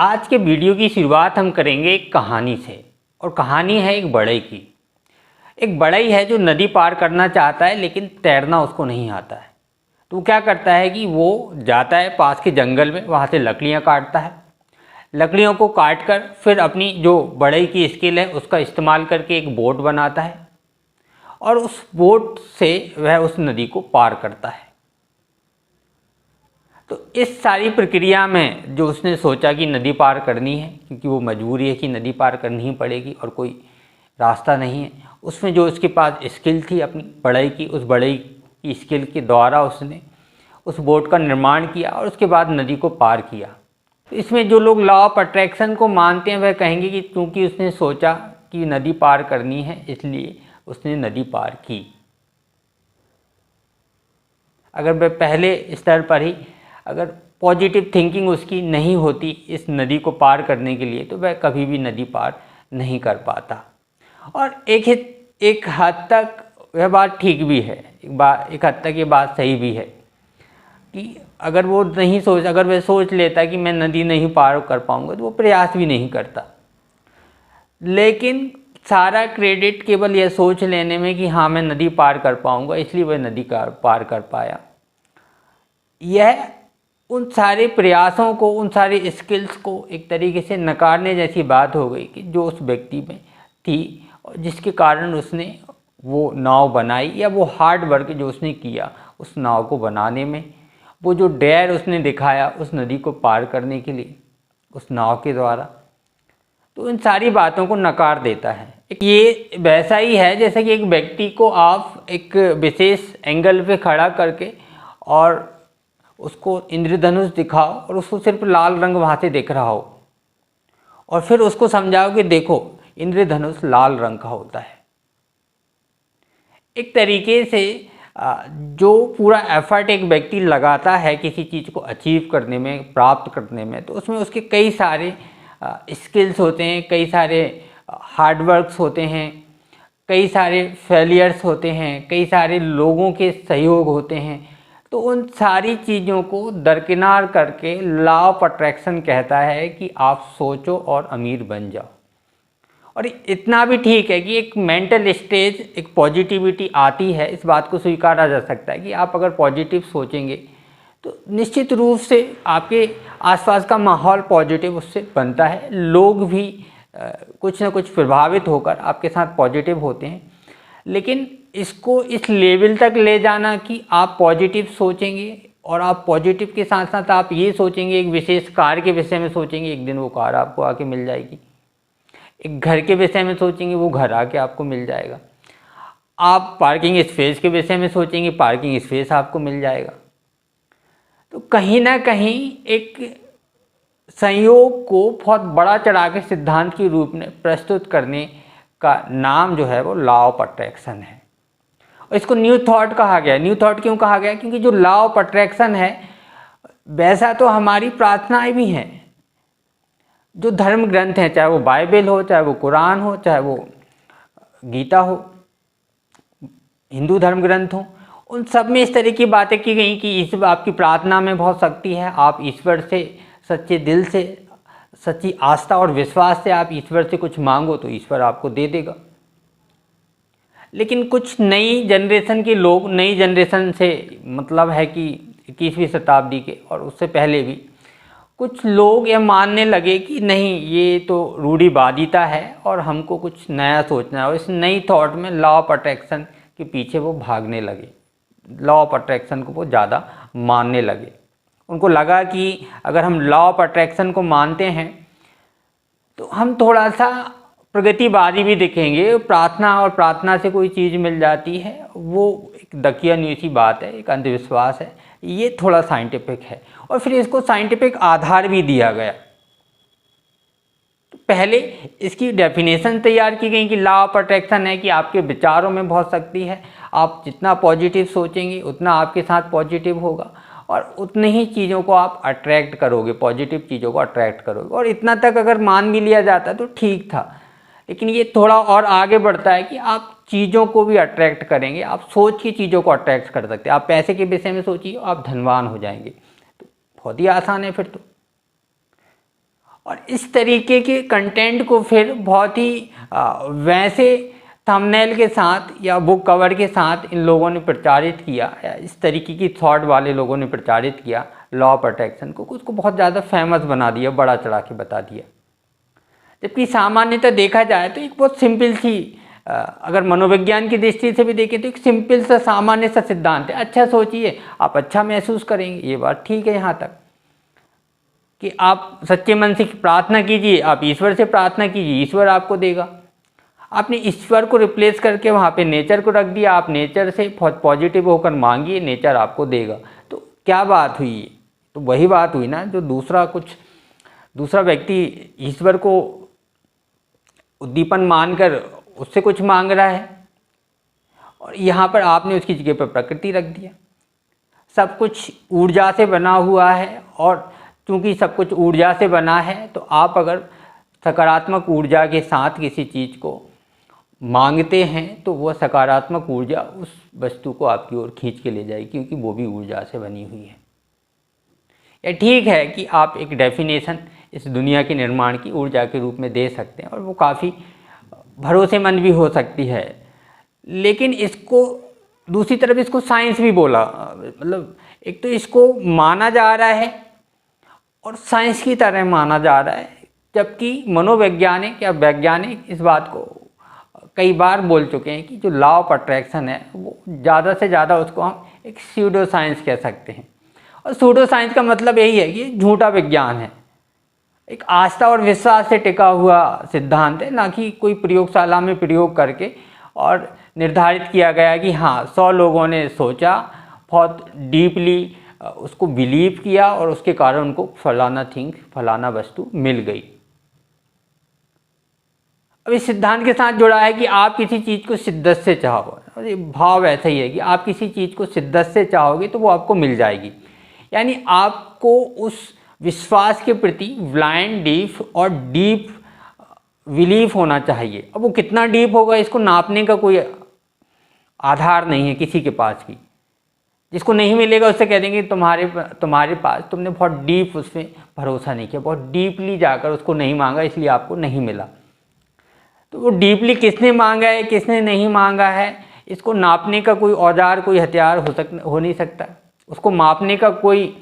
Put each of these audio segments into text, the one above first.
आज के वीडियो की शुरुआत हम करेंगे एक कहानी से। और कहानी है एक बढ़ई की। एक बढ़ई है जो नदी पार करना चाहता है लेकिन तैरना उसको नहीं आता है। तो वो क्या करता है कि वो जाता है पास के जंगल में, वहाँ से लकड़ियाँ काटता है। लकड़ियों को काट कर फिर अपनी जो बढ़ई की स्किल है उसका इस्तेमाल करके एक बोट बनाता है और उस बोट से वह उस नदी को पार करता है। तो इस सारी प्रक्रिया में जो उसने सोचा कि नदी पार करनी है, क्योंकि वो मजबूरी है कि नदी पार करनी ही पड़ेगी और कोई रास्ता नहीं है, उसमें जो उसके पास स्किल थी अपनी बढ़ई की, उस बढ़ई की स्किल के द्वारा उसने उस बोट का निर्माण किया और उसके बाद नदी को पार किया। तो इसमें जो लोग लॉ ऑफ अट्रैक्शन को मानते हैं वह कहेंगे कि क्योंकि उसने सोचा कि नदी पार करनी है इसलिए उसने नदी पार की। अगर वह पहले स्तर पर ही अगर पॉजिटिव थिंकिंग उसकी नहीं होती इस नदी को पार करने के लिए, तो वह कभी भी नदी पार नहीं कर पाता। और एक हद तक वह बात ठीक भी है, एक हद तक ये बात सही भी है कि अगर वह सोच लेता कि मैं नदी नहीं पार कर पाऊंगा तो वो प्रयास भी नहीं करता। लेकिन सारा क्रेडिट केवल यह सोच लेने में कि हाँ मैं नदी पार कर पाऊंगा इसलिए वह नदी पार कर पाया, यह उन सारे प्रयासों को, उन सारे स्किल्स को एक तरीके से नकारने जैसी बात हो गई कि जो उस व्यक्ति में थी और जिसके कारण उसने वो नाव बनाई, या वो हार्ड वर्क जो उसने किया उस नाव को बनाने में, वो जो डेयर उसने दिखाया उस नदी को पार करने के लिए उस नाव के द्वारा, तो इन सारी बातों को नकार देता है। ये वैसा ही है जैसे कि एक व्यक्ति को आप एक विशेष एंगल पे खड़ा करके और उसको इंद्रधनुष दिखाओ और उसको सिर्फ लाल रंग वहाँ से दिख रहा हो और फिर उसको समझाओ कि देखो इंद्रधनुष लाल रंग का होता है। एक तरीके से जो पूरा एफर्ट एक व्यक्ति लगाता है किसी चीज़ को अचीव करने में, प्राप्त करने में, तो उसमें उसके कई सारे स्किल्स होते हैं, कई सारे हार्डवर्क्स होते हैं, कई सारे फेलियर्स होते हैं, कई सारे लोगों के सहयोग होते हैं। तो उन सारी चीज़ों को दरकिनार करके लॉ ऑफ अट्रैक्शन कहता है कि आप सोचो और अमीर बन जाओ। और इतना भी ठीक है कि एक मेंटल स्टेज, एक पॉजिटिविटी आती है, इस बात को स्वीकारा जा सकता है कि आप अगर पॉजिटिव सोचेंगे तो निश्चित रूप से आपके आसपास का माहौल पॉजिटिव उससे बनता है। लोग भी कुछ ना कुछ प्रभावित होकर आपके साथ पॉजिटिव होते हैं। लेकिन इसको इस लेवल तक ले जाना कि आप पॉजिटिव सोचेंगे और आप पॉजिटिव के साथ साथ आप ये सोचेंगे, एक विशेष कार के विषय में सोचेंगे, एक दिन वो कार आपको आके मिल जाएगी। एक घर के विषय में सोचेंगे, वो घर आके आपको मिल जाएगा। आप पार्किंग स्पेस के विषय में सोचेंगे, पार्किंग स्पेस आपको मिल जाएगा। तो कहीं ना कहीं एक संयोग को बहुत बड़ा चढ़ा के सिद्धांत के रूप में प्रस्तुत करने का नाम जो है वो लॉ ऑफ अट्रैक्शन है। और इसको न्यू थॉट कहा गया। न्यू थॉट क्यों कहा गया? क्योंकि जो लॉ ऑफ अट्रैक्शन है वैसा तो हमारी प्रार्थनाएं भी हैं। जो धर्म ग्रंथ हैं, चाहे वो बाइबल हो, चाहे वो कुरान हो, चाहे वो गीता हो, हिंदू धर्म ग्रंथ हो, उन सब में इस तरह की बातें की गई कि इस आपकी प्रार्थना में बहुत शक्ति है। आप ईश्वर से सच्चे दिल से, सच्ची आस्था और विश्वास से आप ईश्वर से कुछ मांगो तो ईश्वर आपको दे देगा। लेकिन कुछ नई जनरेशन के लोग, नई जनरेशन से मतलब है कि 21वीं शताब्दी के और उससे पहले भी कुछ लोग ये मानने लगे कि नहीं, ये तो रूढ़िवादिता है और हमको कुछ नया सोचना है। और इस नई थॉट में लॉ ऑफ अट्रैक्शन के पीछे वो भागने लगे, लॉ ऑफ अट्रैक्शन को वो ज़्यादा मानने लगे। उनको लगा कि अगर हम लॉ ऑफ अट्रैक्शन को मानते हैं तो हम थोड़ा सा प्रगतिवादी भी दिखेंगे। प्रार्थना और प्रार्थना से कोई चीज़ मिल जाती है, वो एक दकियानूसी सी बात है, एक अंधविश्वास है। ये थोड़ा साइंटिफिक है और फिर इसको साइंटिफिक आधार भी दिया गया। तो पहले इसकी डेफिनेशन तैयार की गई कि लॉ ऑफ अट्रैक्शन है कि आपके विचारों में बहुत शक्ति है। आप जितना पॉजिटिव सोचेंगे उतना आपके साथ पॉजिटिव होगा और उतनी ही चीज़ों को आप अट्रैक्ट करोगे, पॉजिटिव चीज़ों को अट्रैक्ट करोगे। और इतना तक अगर मान भी लिया जाता तो ठीक था। लेकिन ये थोड़ा और आगे बढ़ता है कि आप चीज़ों को भी अट्रैक्ट करेंगे, आप सोच की चीज़ों को अट्रैक्ट कर सकते हैं। आप पैसे के विषय में सोचिए, आप धनवान हो जाएंगे। तो बहुत ही आसान है फिर तो। और इस तरीके के कंटेंट को फिर बहुत ही वैसे थंबनेल के साथ या बुक कवर के साथ इन लोगों ने प्रचारित किया, या इस तरीके की थॉट वाले लोगों ने प्रचारित किया लॉ ऑफ अट्रैक्शन को, उसको बहुत ज़्यादा फेमस बना दिया, बड़ा चढ़ा के बता दिया। जबकि सामान्यतः देखा जाए तो एक बहुत सिंपल सी, अगर मनोविज्ञान की दृष्टि से भी देखें तो एक सिंपल सा सामान्य सा सिद्धांत है। अच्छा सोचिए, आप अच्छा महसूस करेंगे, ये बात ठीक है यहाँ तक कि आप सच्चे मन से प्रार्थना कीजिए, आप ईश्वर से प्रार्थना कीजिए, ईश्वर आपको देगा। आपने ईश्वर को रिप्लेस करके वहाँ पे नेचर को रख दिया, आप नेचर से बहुत पॉजिटिव होकर मांगिए, नेचर आपको देगा। तो क्या बात हुई? तो वही बात हुई ना, जो दूसरा व्यक्ति ईश्वर को उद्दीपन मानकर उससे कुछ मांग रहा है, और यहाँ पर आपने उसकी जगह पर प्रकृति रख दिया। सब कुछ ऊर्जा से बना हुआ है, और चूँकि सब कुछ ऊर्जा से बना है तो आप अगर सकारात्मक ऊर्जा के साथ किसी चीज़ को मांगते हैं तो वह सकारात्मक ऊर्जा उस वस्तु को आपकी ओर खींच के ले जाएगी, क्योंकि वो भी ऊर्जा से बनी हुई है। यह ठीक है कि आप एक डेफिनेशन इस दुनिया के निर्माण की ऊर्जा के रूप में दे सकते हैं, और वो काफ़ी भरोसेमंद भी हो सकती है, लेकिन इसको दूसरी तरफ इसको साइंस भी बोला, मतलब एक तो इसको माना जा रहा है और साइंस की तरह माना जा रहा है, जबकि मनोवैज्ञानिक या वैज्ञानिक इस बात को कई बार बोल चुके हैं कि जो लॉ ऑफ अट्रैक्शन है वो ज़्यादा से ज़्यादा उसको हम एक स्यूडो साइंस कह सकते हैं। और स्यूडो साइंस का मतलब यही है कि झूठा विज्ञान है, एक आस्था और विश्वास से टिका हुआ सिद्धांत है, ना कि कोई प्रयोगशाला में प्रयोग करके और निर्धारित किया गया कि हाँ 100 लोगों ने सोचा, बहुत डीपली उसको बिलीव किया और उसके कारण उनको फलाना वस्तु मिल गई। अब इस सिद्धांत के साथ जुड़ा है कि आप किसी चीज़ को शिद्दत से चाहो, और ये भाव ऐसा ही है कि आप किसी चीज़ को शिद्दत से चाहोगे तो वो आपको मिल जाएगी। यानी आपको उस विश्वास के प्रति ब्लाइंड डीप बिलीफ होना चाहिए। अब वो कितना डीप होगा इसको नापने का कोई आधार नहीं है किसी के पास भी। जिसको नहीं मिलेगा उससे कह देंगे तुम्हारे पास तुमने बहुत डीप उसमें भरोसा नहीं किया, बहुत डीपली जाकर उसको नहीं मांगा, इसलिए आपको नहीं मिला। तो वो डीपली किसने मांगा है, किसने नहीं मांगा है, इसको नापने का कोई औजार, कोई हथियार हो नहीं सकता, उसको मापने का कोई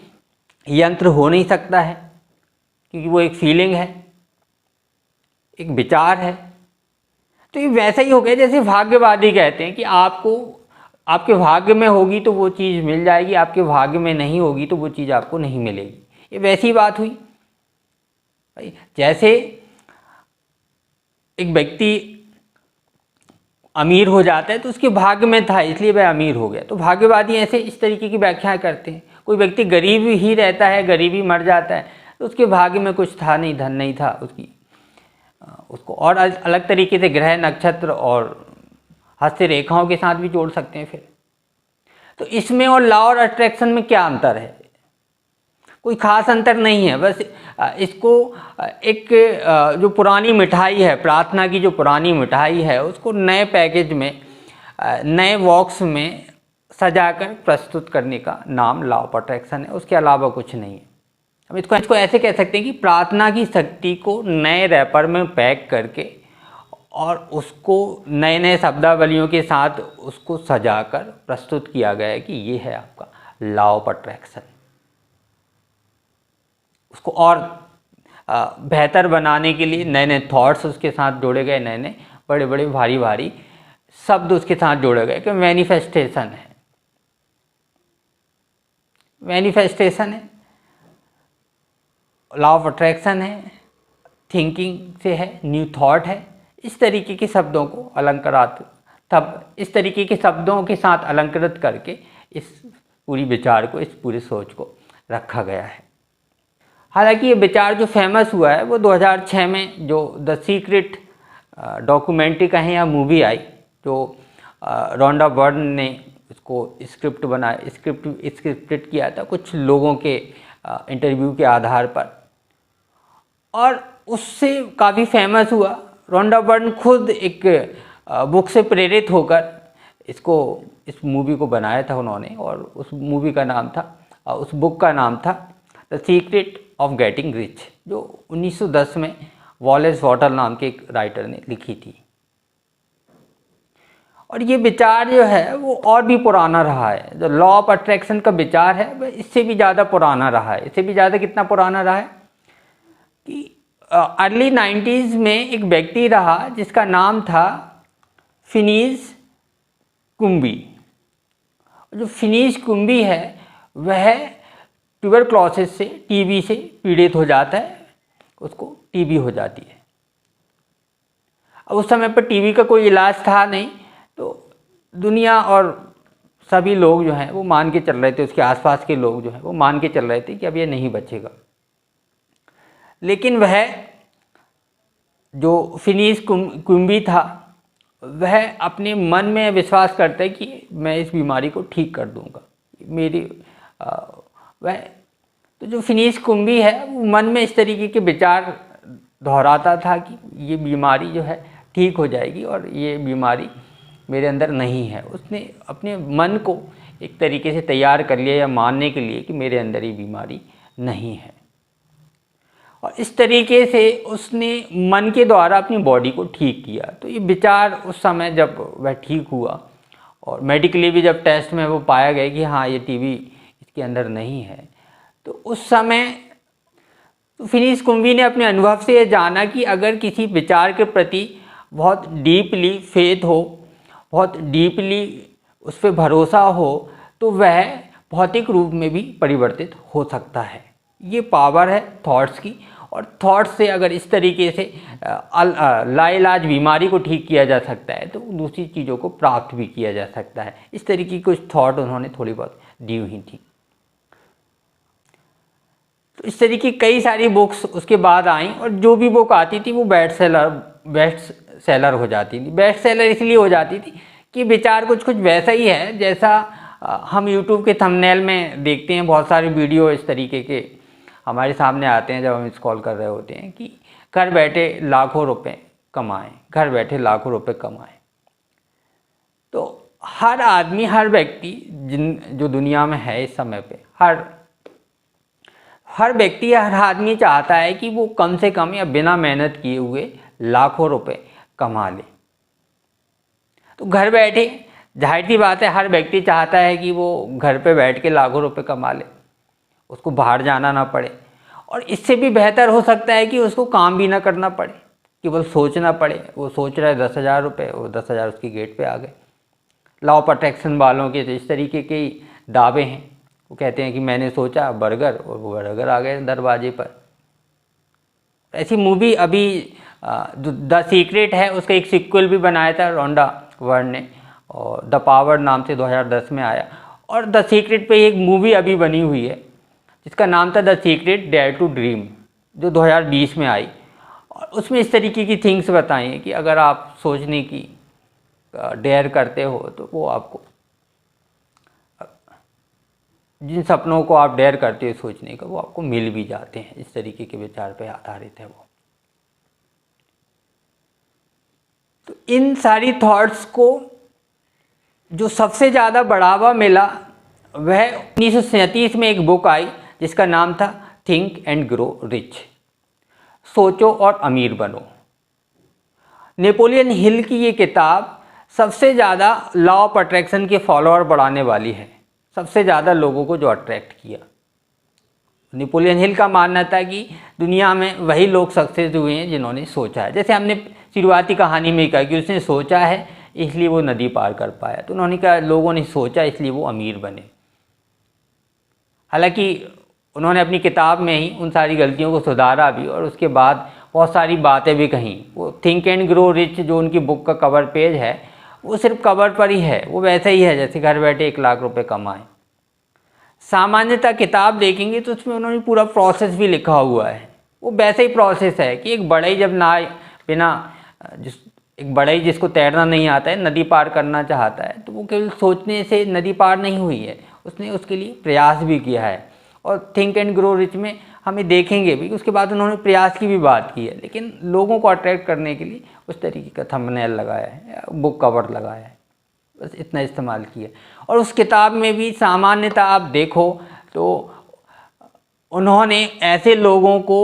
यंत्र हो नहीं सकता है, क्योंकि वो एक फीलिंग है, एक विचार है। तो ये वैसा ही हो गया जैसे भाग्यवादी कहते हैं कि आपके भाग्य में होगी तो वो चीज़ मिल जाएगी, आपके भाग्य में नहीं होगी तो वो चीज़ आपको नहीं मिलेगी। ये वैसी बात हुई। जैसे एक व्यक्ति अमीर हो जाता है तो उसके भाग्य में था इसलिए वह अमीर हो गया, तो भाग्यवादी ऐसे इस तरीके की व्याख्या करते हैं। कोई व्यक्ति गरीब ही रहता है, गरीब ही मर जाता है, तो उसके भाग्य में कुछ था नहीं, धन नहीं था उसको और अलग तरीके से ग्रह नक्षत्र और हस्त रेखाओं के साथ भी जोड़ सकते हैं फिर। तो इसमें और लॉ और अट्रैक्शन में क्या अंतर है? कोई खास अंतर नहीं है, बस इसको एक जो पुरानी मिठाई है, प्रार्थना की जो पुरानी मिठाई है, उसको नए पैकेज में, नए बॉक्स में सजाकर प्रस्तुत करने का नाम लॉ ऑफ अट्रैक्शन है, उसके अलावा कुछ नहीं है। हम इसको ऐसे कह सकते हैं कि प्रार्थना की शक्ति को नए रैपर में पैक करके और उसको नए नए शब्दावलियों के साथ उसको सजाकर प्रस्तुत किया गया है कि ये है आपका लॉ ऑफ अट्रैक्शन। उसको और बेहतर बनाने के लिए नए नए थॉट्स उसके साथ जोड़े गए, नए नए बड़े बड़े भारी भारी शब्द उसके साथ जोड़े गए कि मैनिफेस्टेशन है, मैनिफेस्टेशन है, लॉ ऑफ अट्रैक्शन है, थिंकिंग से है, न्यू थॉट है। इस तरीके के शब्दों को इस तरीके के शब्दों के साथ अलंकृत करके इस पूरी विचार को, इस पूरी सोच को रखा गया है। हालांकि ये विचार जो फेमस हुआ है वो 2006 में जो द सीक्रेट डॉक्यूमेंट्री कहें या मूवी आई, जो रोंडा बर्न ने इसको स्क्रिप्टेड किया था कुछ लोगों के इंटरव्यू के आधार पर, और उससे काफ़ी फेमस हुआ। रोंडा बर्न खुद एक बुक से प्रेरित होकर इस मूवी को बनाया था उन्होंने, और उस मूवी का नाम था, उस बुक का नाम था the secret of getting rich, जो 1910 में वॉलेस वॉटर नाम के एक राइटर ने लिखी थी। और ये विचार जो है वो और भी पुराना रहा है। जो लॉ ऑफ अट्रैक्शन का विचार है वह इससे भी ज़्यादा पुराना रहा है। इससे भी ज़्यादा कितना पुराना रहा है कि अर्ली 90s में एक व्यक्ति रहा जिसका नाम था फिनिस कुम्बी। जो फिनिस कुम्बी है वह ट्यूबरक्लोसिस से, टीबी से पीड़ित हो जाता है, उसको टीबी हो जाती है। अब उस समय पर टीबी का कोई इलाज था नहीं, तो दुनिया और सभी लोग जो हैं वो मान के चल रहे थे, उसके आसपास के लोग जो हैं वो मान के चल रहे थे कि अब ये नहीं बचेगा। लेकिन वह जो फिनिस कुम्बी था वह अपने मन में विश्वास करता है कि मैं इस बीमारी को ठीक कर दूंगा। वह तो जो फिनिस कुम्बी है वो मन में इस तरीके के विचार दोहराता था कि ये बीमारी जो है ठीक हो जाएगी और ये बीमारी मेरे अंदर नहीं है। उसने अपने मन को एक तरीके से तैयार कर लिया या मानने के लिए कि मेरे अंदर ये बीमारी नहीं है। और इस तरीके से उसने मन के द्वारा अपनी बॉडी को ठीक किया। तो ये विचार उस समय जब वह ठीक हुआ और मेडिकली भी जब टेस्ट में वो पाया गया कि हाँ ये टीबी इसके अंदर नहीं है, तो उस समय तो फिनिस कुम्बी ने अपने अनुभव से ये जाना कि अगर किसी विचार के प्रति बहुत डीपली फेथ हो, बहुत डीपली उस पर भरोसा हो, तो वह भौतिक रूप में भी परिवर्तित हो सकता है। ये पावर है थॉट्स की। और थॉट्स से अगर इस तरीके से लाइलाज बीमारी को ठीक किया जा सकता है तो दूसरी चीज़ों को प्राप्त भी किया जा सकता है। इस तरीके की कुछ थॉट उन्होंने थोड़ी बहुत दी हुई थी। तो इस तरीके की कई सारी बुक्स उसके बाद आई और जो भी बुक आती थी वो बेस्ट सेलर हो जाती थी। बेस्ट सेलर इसलिए हो जाती थी कि विचार कुछ वैसा ही है जैसा हम यूट्यूब के थंबनेल में देखते हैं। बहुत सारे वीडियो इस तरीके के हमारे सामने आते हैं जब हम स्क्रॉल कर रहे होते हैं कि घर बैठे लाखों रुपए कमाएं, घर बैठे लाखों रुपए कमाएं। तो हर आदमी, हर व्यक्ति जो दुनिया में है इस समय पे, हर व्यक्ति, हर आदमी चाहता है कि वो कम से कम या बिना मेहनत किए हुए लाखों रुपए कमा ले। तो घर बैठे जाहिर सी बात है हर व्यक्ति चाहता है कि वो घर पे बैठ के लाखों रुपए कमा ले, उसको बाहर जाना ना पड़े। और इससे भी बेहतर हो सकता है कि उसको काम भी ना करना पड़े, केवल सोचना पड़े। वो सोच रहा है 10,000 रुपये, वो 10,000 उसकी गेट पे आ गए। लॉ ऑफ अट्रैक्शन वालों के इस तरीके के दावे हैं। वो कहते हैं कि मैंने सोचा बर्गर और वो बर्गर आ गए दरवाजे पर। ऐसी मूवी अभी जो द सीक्रेट है उसका एक सीक्वल भी बनाया था रोंडा वर्ड ने, और द पावर नाम से 2010 में आया। और द सीक्रेट पे एक मूवी अभी बनी हुई है जिसका नाम था the secret dare to dream, जो 2020 में आई। और उसमें इस तरीके की थिंग्स बताई हैं कि अगर आप सोचने की डेयर करते हो तो वो आपको, जिन सपनों को आप डेयर करते हो सोचने का, वो आपको मिल भी जाते हैं। इस तरीके के विचार पे आधारित है वो। तो इन सारी थॉट्स को जो सबसे ज़्यादा बढ़ावा मिला वह 1937 में एक बुक आई जिसका नाम था थिंक एंड ग्रो रिच, सोचो और अमीर बनो। नेपोलियन हिल की ये किताब सबसे ज़्यादा लॉ ऑफ अट्रैक्शन के फॉलोअर बढ़ाने वाली है। सबसे ज़्यादा लोगों को जो अट्रैक्ट किया। नेपोलियन हिल का मानना था कि दुनिया में वही लोग सक्सेस हुए हैं जिन्होंने सोचा है। जैसे हमने शुरुआती कहानी में कहा कि उसने सोचा है इसलिए वो नदी पार कर पाया, तो उन्होंने कहा लोगों ने सोचा इसलिए वो अमीर बने। हालांकि उन्होंने अपनी किताब में ही उन सारी गलतियों को सुधारा भी और उसके बाद बहुत सारी बातें भी कहीं। वो थिंक एंड ग्रो रिच जो उनकी बुक का कवर पेज है वो सिर्फ कवर पर ही है, वो वैसे ही है जैसे घर बैठे 1 लाख रुपए कमाएं। सामान्यतः किताब देखेंगे तो उसमें उन्होंने पूरा प्रोसेस भी लिखा हुआ है। वो वैसे ही प्रोसेस है कि एक बढ़ई जब एक बढ़ई जिसको तैरना नहीं आता है नदी पार करना चाहता है, तो वो केवल सोचने से नदी पार नहीं हुई है, उसने उसके लिए प्रयास भी किया है। और थिंक एंड ग्रो रिच में हमें देखेंगे भी, उसके बाद उन्होंने प्रयास की भी बात की है, लेकिन लोगों को अट्रैक्ट करने के लिए उस तरीके का थंबनेल लगाया है, बुक कवर लगाया है, बस इतना इस्तेमाल किया। और उस किताब में भी सामान्यतः आप देखो तो उन्होंने ऐसे लोगों को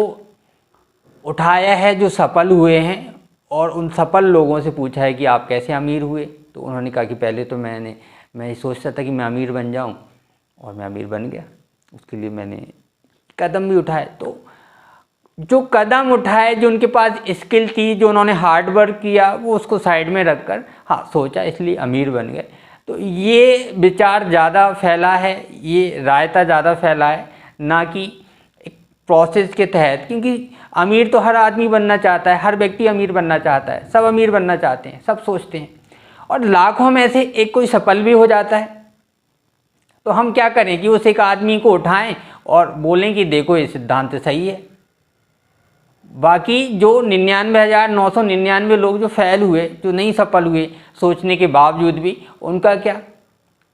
उठाया है जो सफल हुए हैं और उन सफल लोगों से पूछा है कि आप कैसे अमीर हुए। तो उन्होंने कहा कि पहले तो मैं ये सोचता था कि मैं अमीर बन जाऊं और मैं अमीर बन गया, उसके लिए मैंने कदम भी उठाए। तो जो कदम उठाए, जो उनके पास स्किल थी, जो उन्होंने हार्ड वर्क किया, वो उसको साइड में रखकर हाँ सोचा, इसलिए अमीर बन गए। तो ये विचार ज़्यादा फैला है, ये रायता ज़्यादा फैला है, ना कि एक प्रोसेस के तहत। क्योंकि अमीर तो हर आदमी बनना चाहता है, हर व्यक्ति अमीर बनना चाहता है, सब अमीर बनना चाहते हैं, सब सोचते हैं, और लाखों में से एक कोई सफल भी हो जाता है। तो हम क्या करें कि उस एक आदमी को उठाएं और बोलें कि देखो ये सिद्धांत सही है। बाकी जो 99,999 लोग जो फेल हुए, जो नहीं सफल हुए सोचने के बावजूद भी, उनका क्या?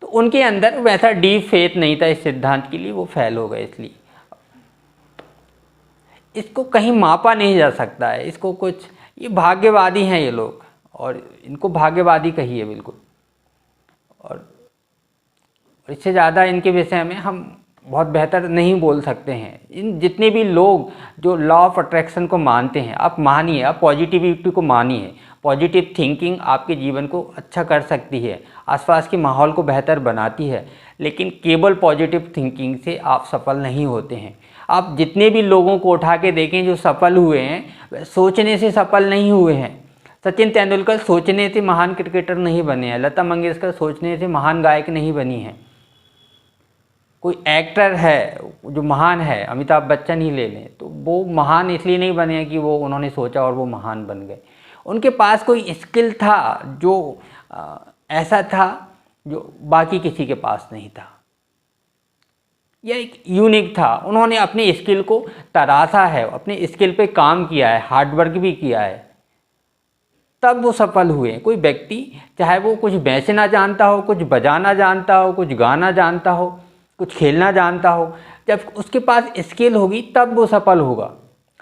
तो उनके अंदर वैसा डीप फेथ नहीं था इस सिद्धांत के लिए, वो फेल हो गए। इसलिए इसको कहीं मापा नहीं जा सकता है, इसको कुछ, ये भाग्यवादी हैं ये लोग, और इनको भाग्यवादी कहिए बिल्कुल। और इससे ज़्यादा इनके विषय में हम बहुत बेहतर नहीं बोल सकते हैं। इन जितने भी लोग जो लॉ ऑफ अट्रैक्शन को मानते हैं, आप मानिए, आप पॉजिटिविटी को मानिए। पॉजिटिव थिंकिंग आपके जीवन को अच्छा कर सकती है, आसपास के माहौल को बेहतर बनाती है, लेकिन केवल पॉजिटिव थिंकिंग से आप सफल नहीं होते हैं। आप जितने भी लोगों को उठा के देखें जो सफल हुए हैं, वे सोचने से सफल नहीं हुए हैं। सचिन तेंदुलकर सोचने से महान क्रिकेटर नहीं बने हैं, लता मंगेशकर सोचने से महान गायक नहीं बनी हैं। कोई एक्टर है जो महान है, अमिताभ बच्चन ही ले लें, तो वो महान इसलिए नहीं बने हैं कि वो उन्होंने सोचा और वो महान बन गए। उनके पास कोई स्किल था जो ऐसा था जो बाकी किसी के पास नहीं था, यह एक यूनिक था। उन्होंने अपने स्किल को तराशा है, अपने स्किल पे काम किया है, हार्डवर्क भी किया है, तब वो सफल हुए। कोई व्यक्ति चाहे वो कुछ बेचना जानता हो, कुछ बजाना जानता हो, कुछ गाना जानता हो, कुछ खेलना जानता हो, जब उसके पास स्किल होगी तब वो सफल होगा।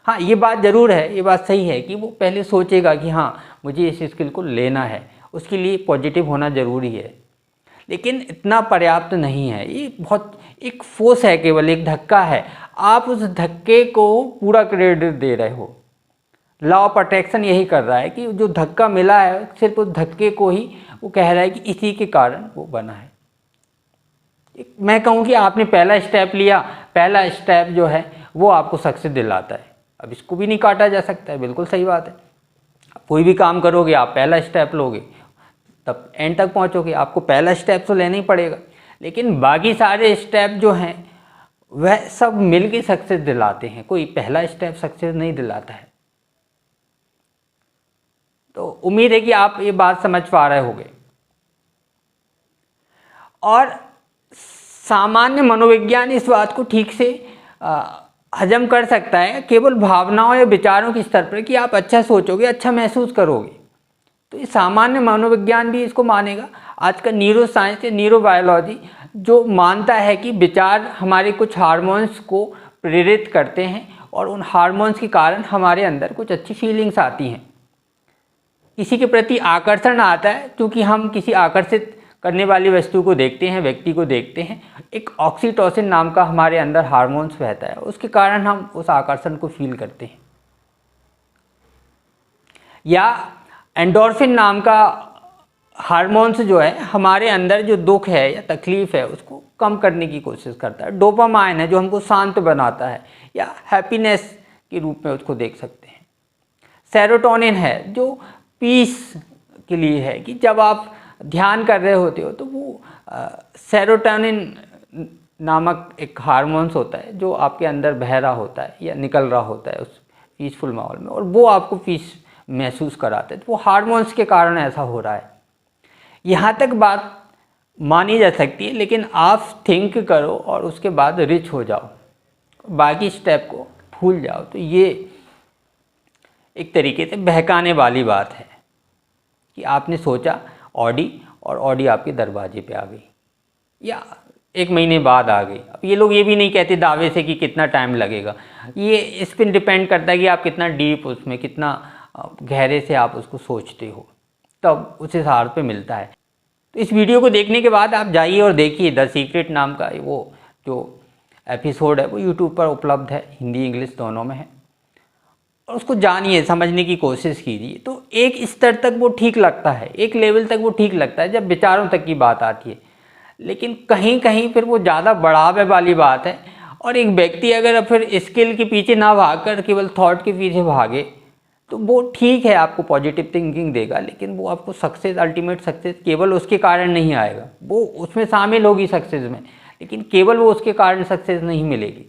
हाँ, ये बात ज़रूर है, ये बात सही है कि वो पहले सोचेगा कि हाँ मुझे इस स्किल को लेना है, उसके लिए पॉजिटिव होना ज़रूरी है, लेकिन इतना पर्याप्त नहीं है। ये बहुत एक फोर्स है, केवल एक धक्का है, आप उस धक्के को पूरा क्रेडिट दे रहे हो। लॉ ऑफ अट्रैक्शन यही कर रहा है कि जो धक्का मिला है, सिर्फ उस धक्के को ही वो कह रहा है कि इसी के कारण वो बना है। मैं कहूँ कि आपने पहला स्टेप लिया, पहला स्टेप जो है वो आपको सक्सेस दिलाता है। अब इसको भी नहीं काटा जा सकता है, बिल्कुल सही बात है। कोई भी काम करोगे, आप पहला स्टेप लोगे तब एंड तक पहुँचोगे, आपको पहला स्टेप तो लेना ही पड़ेगा। लेकिन बाकी सारे स्टेप जो हैं वह सब मिल के सक्सेस दिलाते हैं, कोई पहला स्टेप सक्सेस नहीं दिलाता है। तो उम्मीद है कि आप ये बात समझ पा रहे होंगे। और सामान्य मनोविज्ञान इस बात को ठीक से हजम कर सकता है, केवल भावनाओं या विचारों के स्तर पर कि आप अच्छा सोचोगे, अच्छा महसूस करोगे, तो ये सामान्य मनोविज्ञान भी इसको मानेगा। आज का न्यूरो साइंस या न्यूरो बायोलॉजी जो मानता है कि विचार हमारे कुछ हार्मोन्स को प्रेरित करते हैं और उन हार्मोन्स के कारण हमारे अंदर कुछ अच्छी फीलिंग्स आती हैं, किसी के प्रति आकर्षण आता है, क्योंकि हम किसी आकर्षित करने वाली वस्तु को देखते हैं, व्यक्ति को देखते हैं, एक ऑक्सीटोसिन नाम का हमारे अंदर हार्मोन्स बहता है, उसके कारण हम उस आकर्षण को फील करते हैं। या एंडोर्फिन नाम का हार्मोन्स जो है हमारे अंदर जो दुख है या तकलीफ़ है उसको कम करने की कोशिश करता है। डोपामाइन है जो हमको शांत बनाता है, या हैप्पीनेस के रूप में उसको देख सकते हैं। सेरोटोनिन है जो पीस के लिए है, कि जब आप ध्यान कर रहे होते हो तो वो सेरोटोनिन नामक एक हार्मोन्स होता है जो आपके अंदर बह रहा होता है या निकल रहा होता है उस पीसफुल माहौल में, और वो आपको पीस महसूस कराता है। तो वो हार्मोन्स के कारण ऐसा हो रहा है। यहाँ तक बात मानी जा सकती है, लेकिन आप थिंक करो और उसके बाद रिच हो जाओ, बाकी स्टेप को भूल जाओ, तो ये एक तरीके से बहकाने वाली बात है कि आपने सोचा ऑडी, और ऑडी आपके दरवाजे पे आ गई या 1 महीने बाद आ गई। अब ये लोग ये भी नहीं कहते दावे से कि कितना टाइम लगेगा, ये इस पर डिपेंड करता है कि आप कितना डीप उसमें, कितना गहरे से आप उसको सोचते हो, तब उस हिसाब पे मिलता है। तो इस वीडियो को देखने के बाद आप जाइए और देखिए द सीक्रेट नाम का वो जो एपिसोड है वो यूट्यूब पर उपलब्ध है, हिंदी इंग्लिश दोनों में है, और उसको जानिए, समझने की कोशिश कीजिए। तो एक स्तर तक वो ठीक लगता है, एक लेवल तक वो ठीक लगता है जब विचारों तक की बात आती है, लेकिन कहीं कहीं फिर वो ज़्यादा बढ़ावे वाली बात है। और एक व्यक्ति अगर फिर स्किल के पीछे ना भागकर केवल थॉट के पीछे भागे तो वो ठीक है, आपको पॉजिटिव थिंकिंग देगा, लेकिन वो आपको सक्सेस, अल्टीमेट सक्सेस केवल उसके कारण नहीं आएगा। वो उसमें शामिल होगी सक्सेस में, लेकिन केवल वो उसके कारण सक्सेस नहीं मिलेगी।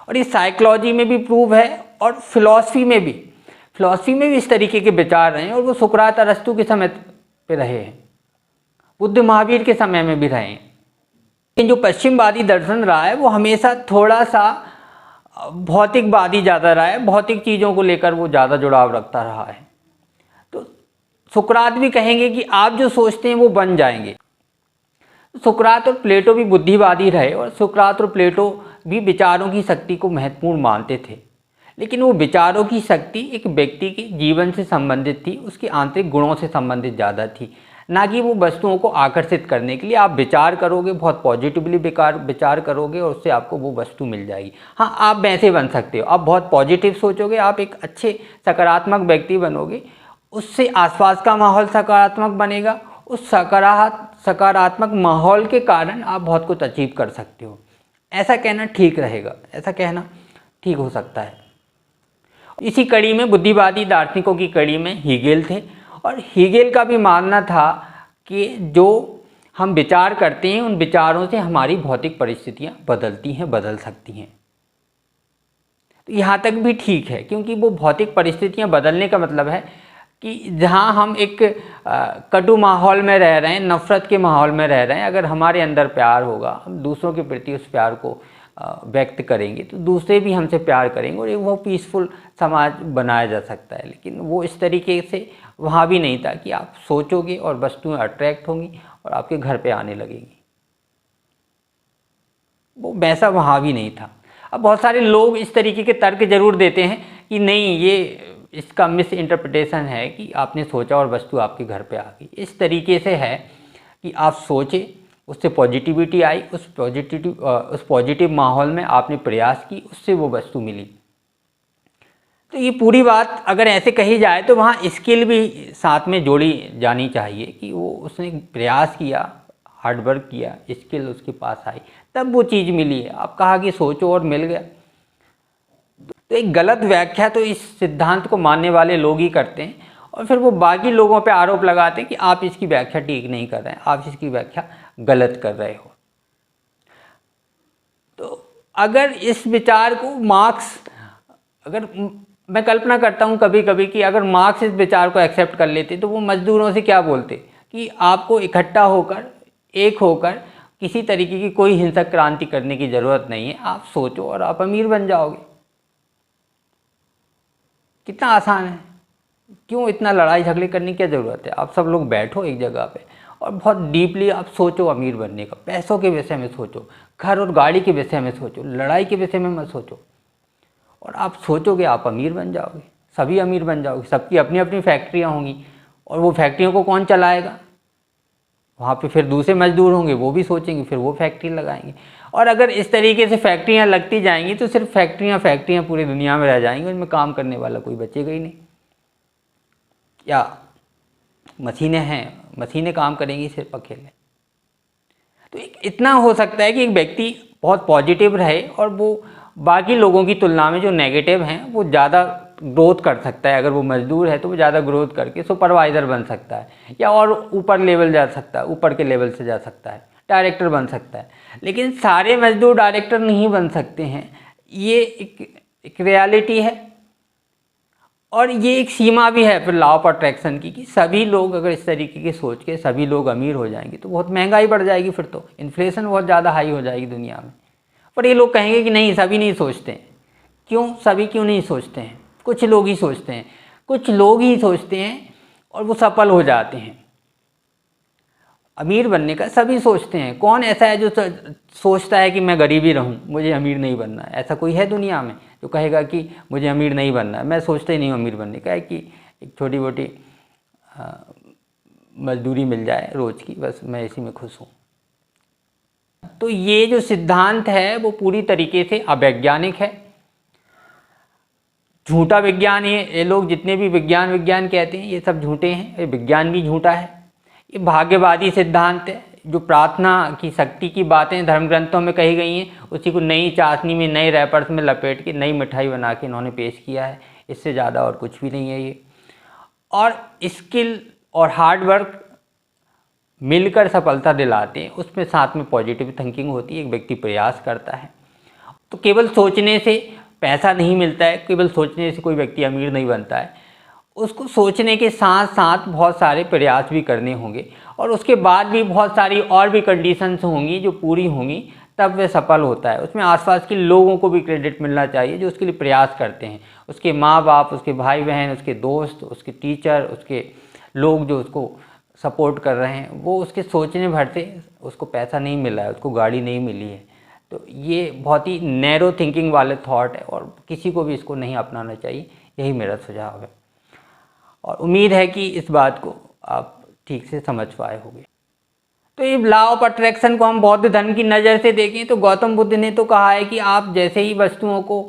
और ये साइकोलॉजी में भी प्रूव है और फिलॉसफी में भी इस तरीके के विचार रहे हैं, और वो सुकरात अरस्तु के समय पे रहे हैं, बुद्ध महावीर के समय में भी रहे हैं। लेकिन जो पश्चिमवादी दर्शन रहा है वो हमेशा थोड़ा सा भौतिकवादी ज़्यादा रहा है, भौतिक चीज़ों को लेकर वो ज़्यादा जुड़ाव रखता रहा है। तो सुकरात भी कहेंगे कि आप जो सोचते हैं वो बन जाएंगे। सुकरात और प्लेटो भी बुद्धिवादी रहे, और सुकरात और प्लेटो भी विचारों की शक्ति को महत्वपूर्ण मानते थे, लेकिन वो विचारों की शक्ति एक व्यक्ति के जीवन से संबंधित थी, उसके आंतरिक गुणों से संबंधित ज़्यादा थी, ना कि वो वस्तुओं को आकर्षित करने के लिए। आप विचार करोगे, बहुत पॉजिटिवली विचार करोगे, और उससे आपको वो वस्तु मिल जाएगी। हाँ, आप वैसे बन सकते हो, आप बहुत पॉजिटिव सोचोगे, आप एक अच्छे सकारात्मक व्यक्ति बनोगे, उससे आसपास का माहौल सकारात्मक बनेगा, उस सकारात्मक माहौल के कारण आप बहुत कुछ अचीव कर सकते हो। ऐसा कहना ठीक रहेगा, ऐसा कहना ठीक हो सकता है। इसी कड़ी में, बुद्धिवादी दार्शनिकों की कड़ी में हीगेल थे, और हीगेल का भी मानना था कि जो हम विचार करते हैं उन विचारों से हमारी भौतिक परिस्थितियां बदलती हैं, बदल सकती हैं। तो यहाँ तक भी ठीक है, क्योंकि वो भौतिक परिस्थितियां बदलने का मतलब है कि जहाँ हम एक कटु माहौल में रह रहे हैं, नफ़रत के माहौल में रह रहे हैं, अगर हमारे अंदर प्यार होगा, हम दूसरों के प्रति उस प्यार को व्यक्त करेंगे तो दूसरे भी हमसे प्यार करेंगे, और एक वो पीसफुल समाज बनाया जा सकता है। लेकिन वो इस तरीके से वहाँ भी नहीं था कि आप सोचोगे और वस्तुएं अट्रैक्ट होंगी और आपके घर पे आने लगेंगी, वो वैसा वहाँ भी नहीं था। अब बहुत सारे लोग इस तरीके के तर्क जरूर देते हैं कि नहीं, ये इसका मिस इंटरप्रिटेशन है कि आपने सोचा और वस्तु आपके घर पे आ गई। इस तरीके से है कि आप सोचे, उससे पॉजिटिविटी आई, उस पॉजिटिव माहौल में आपने प्रयास की, उससे वो वस्तु मिली। तो ये पूरी बात अगर ऐसे कही जाए तो वहाँ स्किल भी साथ में जोड़ी जानी चाहिए कि वो उसने प्रयास किया, हार्डवर्क किया, स्किल उसके पास आई, तब वो चीज़ मिली है। आप कहा कि सोचो और मिल गया, तो एक गलत व्याख्या तो इस सिद्धांत को मानने वाले लोग ही करते हैं, और फिर वो बाकी लोगों पे आरोप लगाते हैं कि आप इसकी व्याख्या ठीक नहीं कर रहे हैं, आप इसकी व्याख्या गलत कर रहे हो। तो अगर इस विचार को मार्क्स, अगर मैं कल्पना करता हूँ कभी कभी कि अगर मार्क्स इस विचार को एक्सेप्ट कर लेते तो वो मजदूरों से क्या बोलते कि आपको इकट्ठा होकर, एक होकर किसी तरीके की कोई हिंसक क्रांति करने की ज़रूरत नहीं है, आप सोचो और आप अमीर बन जाओगे। कितना आसान है, क्यों इतना लड़ाई झगड़े करने की क्या ज़रूरत है? आप सब लोग बैठो एक जगह पे और बहुत डीपली आप सोचो अमीर बनने का, पैसों के विषय में सोचो, घर और गाड़ी के विषय में सोचो, लड़ाई के विषय में मत सोचो, और आप सोचोगे आप अमीर बन जाओगे, सभी अमीर बन जाओगे। सबकी अपनी अपनी फैक्ट्रियाँ होंगी, और वो फैक्ट्रियों को कौन चलाएगा? वहाँ पे फिर दूसरे मजदूर होंगे, वो भी सोचेंगे, फिर वो फैक्ट्री लगाएंगे। और अगर इस तरीके से फैक्ट्रियाँ लगती जाएंगी तो सिर्फ फैक्ट्रियाँ पूरी दुनिया में रह जाएंगी, उनमें काम करने वाला कोई बचेगा ही नहीं। या मशीनें हैं, मशीनें काम करेंगी सिर्फ अकेले। तो इतना हो सकता है कि एक व्यक्ति बहुत पॉजिटिव रहे और वो बाकी लोगों की तुलना में जो नेगेटिव हैं वो ज़्यादा ग्रोथ कर सकता है। अगर वो मजदूर है तो वो ज़्यादा ग्रोथ करके सुपरवाइज़र बन सकता है, या और ऊपर लेवल जा सकता है, ऊपर के लेवल से जा सकता है, डायरेक्टर बन सकता है। लेकिन सारे मजदूर डायरेक्टर नहीं बन सकते हैं, ये एक रियलिटी है। और ये एक सीमा भी है फिर लॉ ऑफ अट्रैक्शन की, कि सभी लोग अगर इस तरीके की सोच के सभी लोग अमीर हो जाएंगे तो बहुत महंगाई बढ़ जाएगी, फिर तो इन्फ्लेशन बहुत ज़्यादा हाई हो जाएगी दुनिया में। पर ये लोग कहेंगे कि नहीं, सभी नहीं सोचते हैं। क्यों सभी क्यों नहीं सोचते हैं? कुछ लोग ही सोचते हैं, कुछ लोग ही सोचते हैं और वो सफल हो जाते हैं। अमीर बनने का सभी सोचते हैं। कौन ऐसा है जो सोचता है कि मैं गरीब ही रहूं, मुझे अमीर नहीं बनना है? ऐसा कोई है दुनिया में जो कहेगा कि मुझे अमीर नहीं बनना है? मैं सोचता ही नहीं हूँ अमीर बनने का, है कि एक छोटी मोटी मजदूरी मिल जाए रोज़ की, बस मैं इसी में खुश हूँ। तो ये जो सिद्धांत है वो पूरी तरीके से अवैज्ञानिक है, झूठा विज्ञान है। ये लोग जितने भी विज्ञान कहते हैं ये सब झूठे हैं, ये विज्ञान भी झूठा है। ये भाग्यवादी सिद्धांत है। जो प्रार्थना की शक्ति की बातें धर्म ग्रंथों में कही गई हैं उसी को नई चाशनी में, नए रैपर्स में लपेट के नई मिठाई बना के इन्होंने पेश किया है। इससे ज़्यादा और कुछ भी नहीं है ये। और स्किल और हार्ड वर्क मिलकर सफलता दिलाते हैं, उसमें साथ में पॉजिटिव थिंकिंग होती है। एक व्यक्ति प्रयास करता है तो केवल सोचने से पैसा नहीं मिलता है, केवल सोचने से कोई व्यक्ति अमीर नहीं बनता है। उसको सोचने के साथ साथ बहुत सारे प्रयास भी करने होंगे और उसके बाद भी बहुत सारी और भी कंडीशंस होंगी जो पूरी होंगी, तब वह सफल होता है। उसमें आसपास के लोगों को भी क्रेडिट मिलना चाहिए जो उसके लिए प्रयास करते हैं। उसके माँ बाप, उसके भाई बहन, उसके दोस्त, उसके टीचर, उसके लोग जो उसको सपोर्ट कर रहे हैं, वो उसके सोचने भर से उसको पैसा नहीं मिला है, उसको गाड़ी नहीं मिली है। तो ये बहुत ही नैरो थिंकिंग वाले थॉट है और किसी को भी इसको नहीं अपनाना चाहिए। यही मेरा सुझाव है और उम्मीद है कि इस बात को आप ठीक से समझ पाए होंगे। तो ये लॉ ऑफ अट्रैक्शन को हम बौद्ध धर्म की नज़र से देखें तो गौतम बुद्ध ने तो कहा है कि आप जैसे ही वस्तुओं को,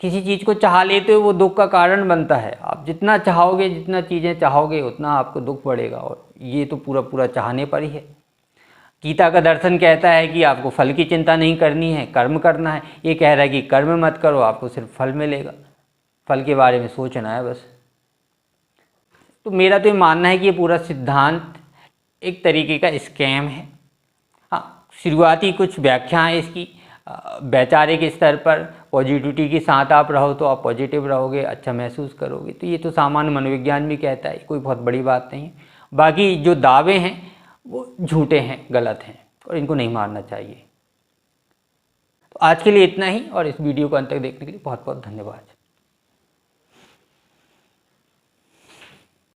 किसी चीज़ को चाह लेते हो वो दुख का कारण बनता है। आप जितना चाहोगे, जितना चीज़ें चाहोगे उतना आपको दुख बढ़ेगा और ये तो पूरा पूरा चाहने पर ही है। गीता का दर्शन कहता है कि आपको फल की चिंता नहीं करनी है, कर्म करना है। ये कह रहा है कि कर्म मत करो, आपको सिर्फ फल मिलेगा, फल के बारे में सोचना है बस। तो मेरा तो ये मानना है कि ये पूरा सिद्धांत एक तरीके का स्कैम है। हाँ, शुरुआती कुछ व्याख्याएं इसकी वैचारिक स्तर पर पॉजिटिविटी के साथ आप रहो तो आप पॉजिटिव रहोगे, अच्छा महसूस करोगे। तो ये तो सामान्य मनोविज्ञान भी कहता है, कोई बहुत बड़ी बात नहीं है। बाकी जो दावे हैं वो झूठे हैं, गलत हैं और इनको नहीं मानना चाहिए। तो आज के लिए इतना ही और इस वीडियो को अंत तक देखने के लिए बहुत बहुत धन्यवाद।